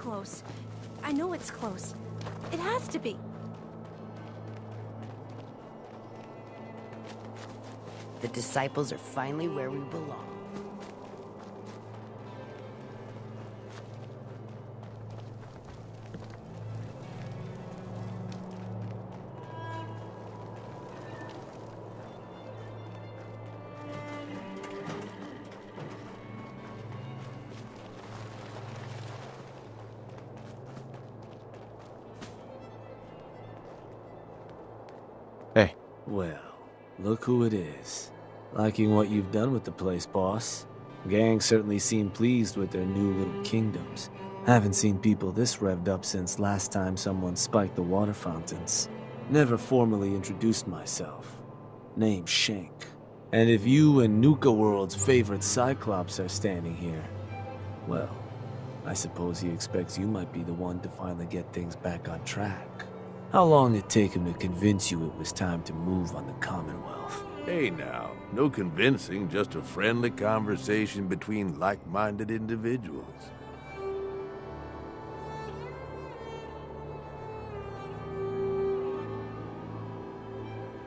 close. I know it's close. It has to be. The disciples are finally where we belong. Hey. Well, look who it is. Liking what you've done with the place, boss. Gang certainly seem pleased with their new little kingdoms. Haven't seen people this revved up since last time someone spiked the water fountains. Never formally introduced myself. Name's Shank. And if you and NukaWorld's favorite Cyclops are standing here, well, I suppose he expects you might be the one to finally get things back on track. How long did it take him to convince you it was time to move on the Commonwealth? Hey now, no convincing, just a friendly conversation between like-minded individuals.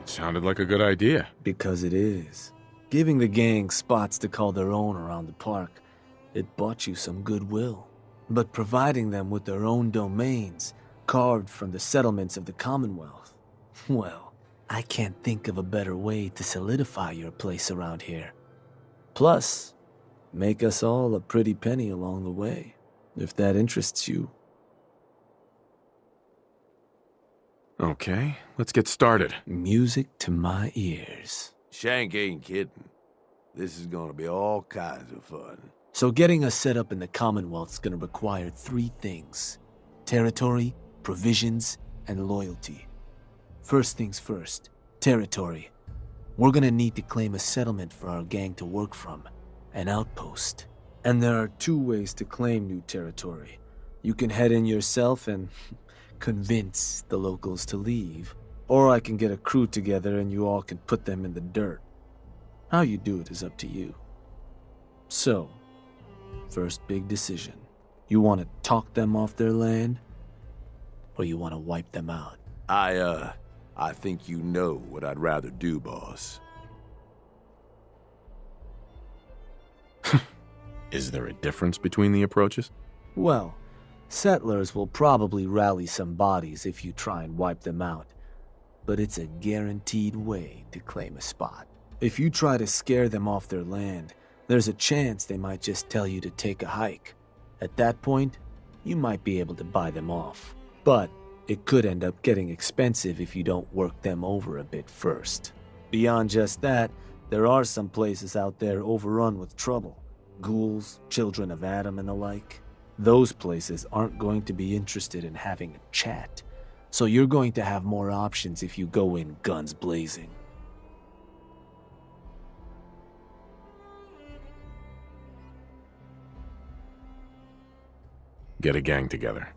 Sounded like a good idea. Because it is. Giving the gang spots to call their own around the park, it bought you some goodwill. But providing them with their own domains, carved from the settlements of the Commonwealth, well, I can't think of a better way to solidify your place around here. Plus, make us all a pretty penny along the way, if that interests you. Okay, let's get started. Music to my ears. Shank ain't kidding. This is gonna be all kinds of fun. So getting us set up in the Commonwealth's gonna require 3 things: territory, provisions, and loyalty. First things first, territory. We're gonna need to claim a settlement for our gang to work from, an outpost. And there are 2 ways to claim new territory. You can head in yourself and convince the locals to leave, or I can get a crew together and you all can put them in the dirt. How you do it is up to you. So, first big decision. You want to talk them off their land, or you want to wipe them out? I think you know what I'd rather do, boss. Is there a difference between the approaches? Well, settlers will probably rally some bodies if you try and wipe them out, but it's a guaranteed way to claim a spot. If you try to scare them off their land, there's a chance they might just tell you to take a hike. At that point, you might be able to buy them off. But it could end up getting expensive if you don't work them over a bit first. Beyond just that, there are some places out there overrun with trouble. Ghouls, children of Adam, and the like. Those places aren't going to be interested in having a chat, so you're going to have more options if you go in guns blazing. Get a gang together.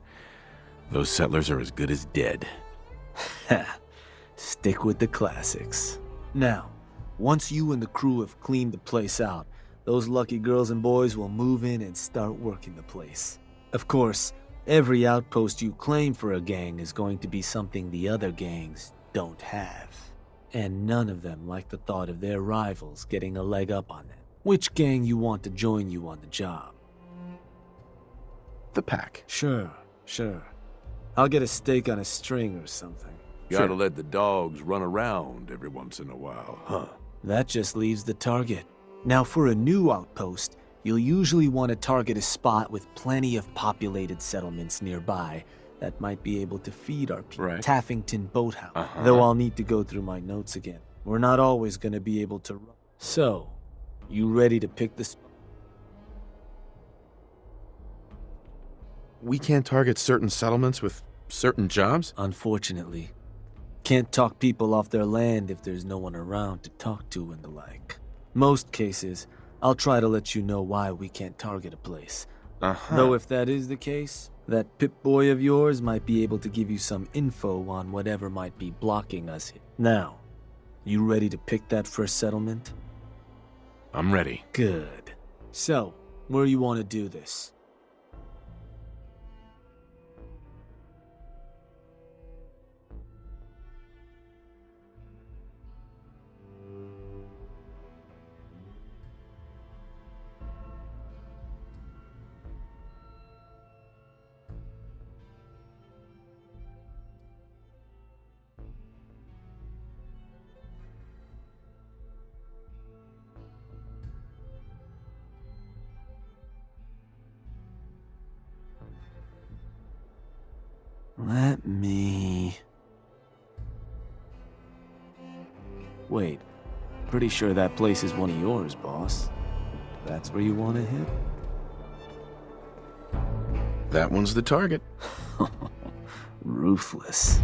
Those settlers are as good as dead. Ha! Stick with the classics. Now, once you and the crew have cleaned the place out, those lucky girls and boys will move in and start working the place. Of course, every outpost you claim for a gang is going to be something the other gangs don't have. And none of them like the thought of their rivals getting a leg up on them. Which gang you want to join you on the job? The pack. Sure. I'll get a steak on a string or something. Gotta let the dogs run around every once in a while, huh? That just leaves the target. Now, for a new outpost, you'll usually want to target a spot with plenty of populated settlements nearby that might be able to feed our people. Right. Taffington Boathouse. Though I'll need to go through my notes again. We're not always going to be able to run. So, you ready to pick the spot? We can't target certain settlements with certain jobs? Unfortunately. Can't talk people off their land if there's no one around to talk to and the like. Most cases, I'll try to let you know why we can't target a place. Though if that is the case, that Pip-Boy of yours might be able to give you some info on whatever might be blocking us. Now, you ready to pick that first settlement? I'm ready. Good. So, where you want to do this? Let me... Wait, pretty sure that place is one of yours, boss. That's where you want to hit? That one's the target. Ruthless.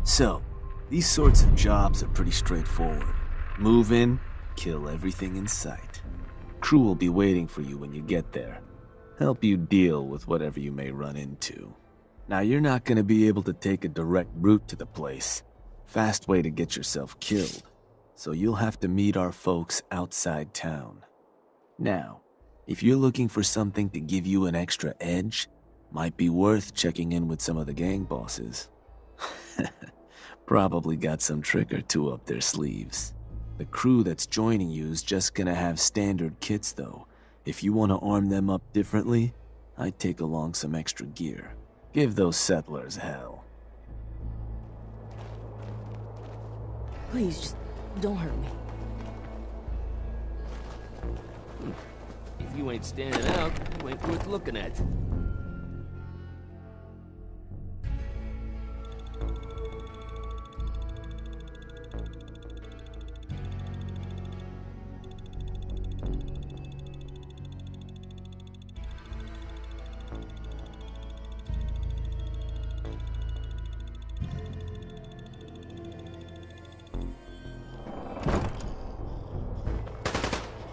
So, these sorts of jobs are pretty straightforward. Move in, kill everything in sight. Crew will be waiting for you when you get there. Help you deal with whatever you may run into. Now, you're not going to be able to take a direct route to the place. Fast way to get yourself killed. So you'll have to meet our folks outside town. Now, if you're looking for something to give you an extra edge, might be worth checking in with some of the gang bosses. Probably got some trick or two up their sleeves. The crew that's joining you is just gonna have standard kits though. If you want to arm them up differently, I'd take along some extra gear. Give those settlers hell. Please, just don't hurt me. If you ain't standing out, you ain't worth looking at.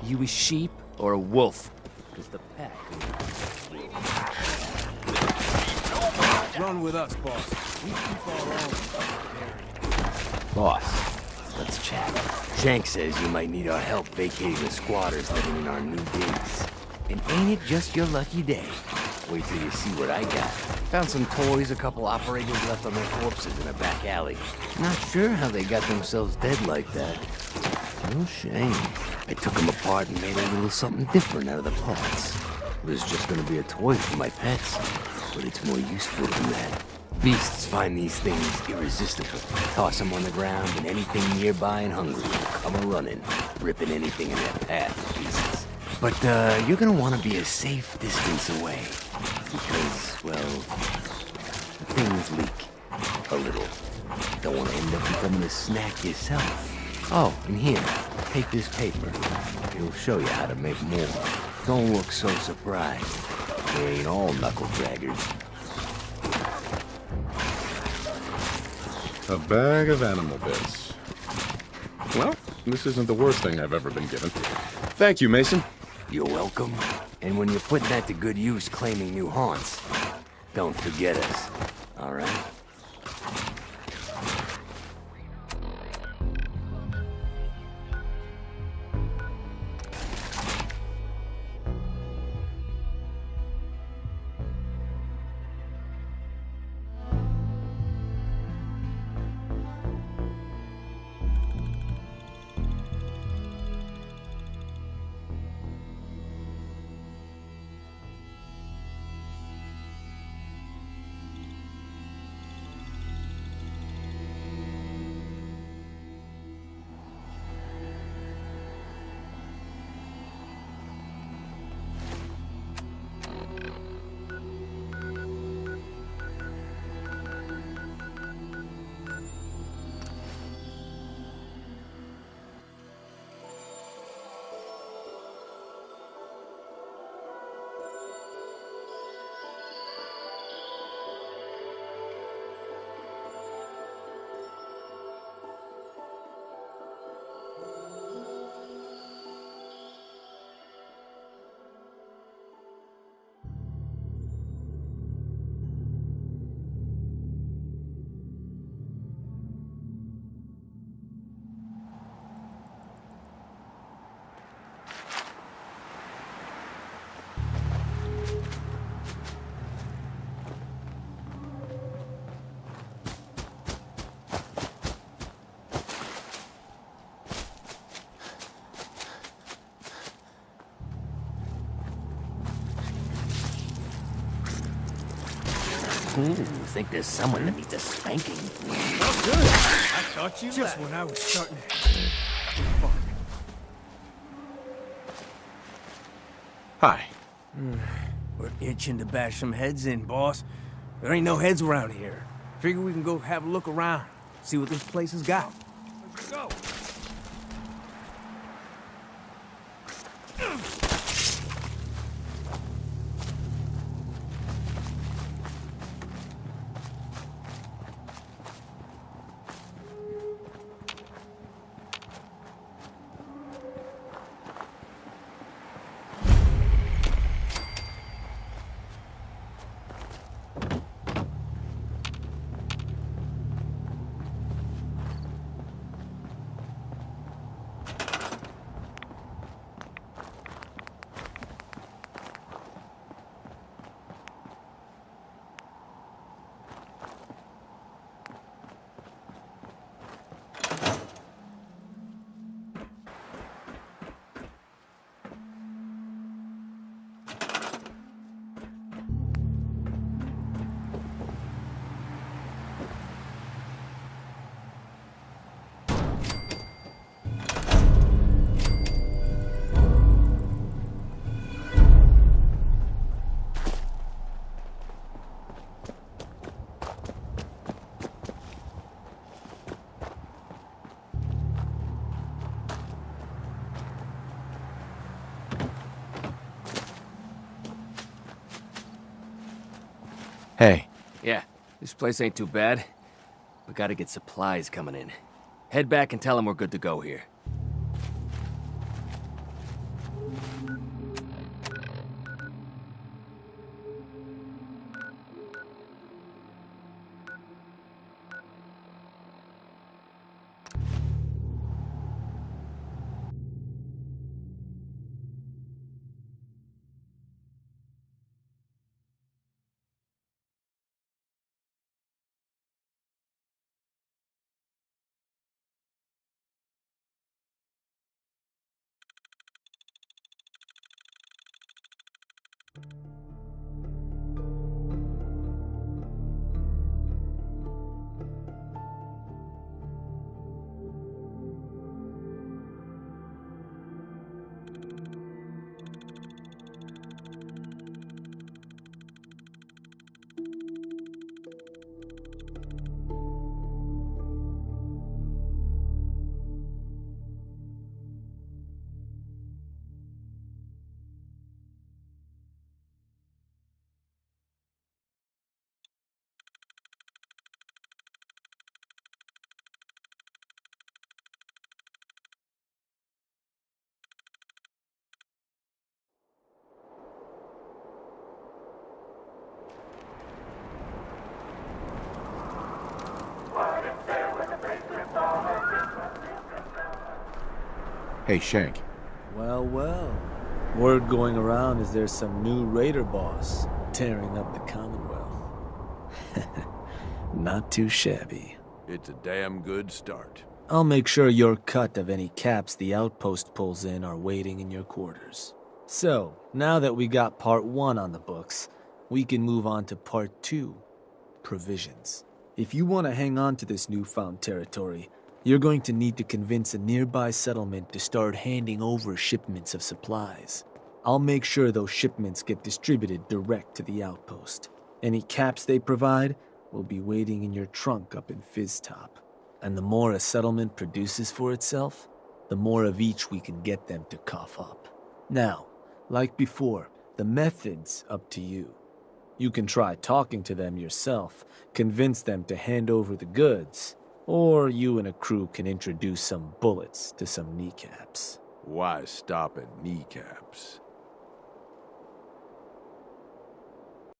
You a sheep or a wolf? Because the pack... Run with us, boss. We keep our own. Boss, let's chat. Shank says you might need our help vacating the squatters living in our new digs. And ain't it just your lucky day? Wait till you see what I got. Found some toys a couple operators left on their corpses in a back alley. Not sure how they got themselves dead like that. No shame. I took them apart and made a little something different out of the parts. It was just gonna be a toy for my pets, but it's more useful than that. Beasts find these things irresistible. Toss them on the ground, and anything nearby and hungry will come a-running, ripping anything in their path to pieces. But you're gonna want to be a safe distance away, because, well, things leak a little. Don't want to end up becoming a snack yourself. Oh, and here, take this paper. It'll show you how to make more. Don't look so surprised. They ain't all knuckle draggers. A bag of animal bits. Well, this isn't the worst thing I've ever been given. Thank you, Mason. You're welcome. And when you're putting that to good use claiming new haunts, don't forget us, all right? Ooh, think there's someone that needs a spanking. Oh, good. I thought you just when I was starting to... Hi. We're itching to bash some heads in, boss. There ain't no heads around here. Figure we can go have a look around, see what this place has got. Let's go. Hey. Yeah, this place ain't too bad. We gotta get supplies coming in. Head back and tell them we're good to go here. Hey, Shank. Well, well. Word going around is there's some new raider boss tearing up the Commonwealth. Not too shabby. It's a damn good start. I'll make sure your cut of any caps the outpost pulls in are waiting in your quarters. So, now that we got part 1 on the books, we can move on to part 2, provisions. If you want to hang on to this newfound territory, you're going to need to convince a nearby settlement to start handing over shipments of supplies. I'll make sure those shipments get distributed direct to the outpost. Any caps they provide will be waiting in your trunk up in Fizztop. And the more a settlement produces for itself, the more of each we can get them to cough up. Now, like before, the method's up to you. You can try talking to them yourself, convince them to hand over the goods, or you and a crew can introduce some bullets to some kneecaps. Why stop at kneecaps?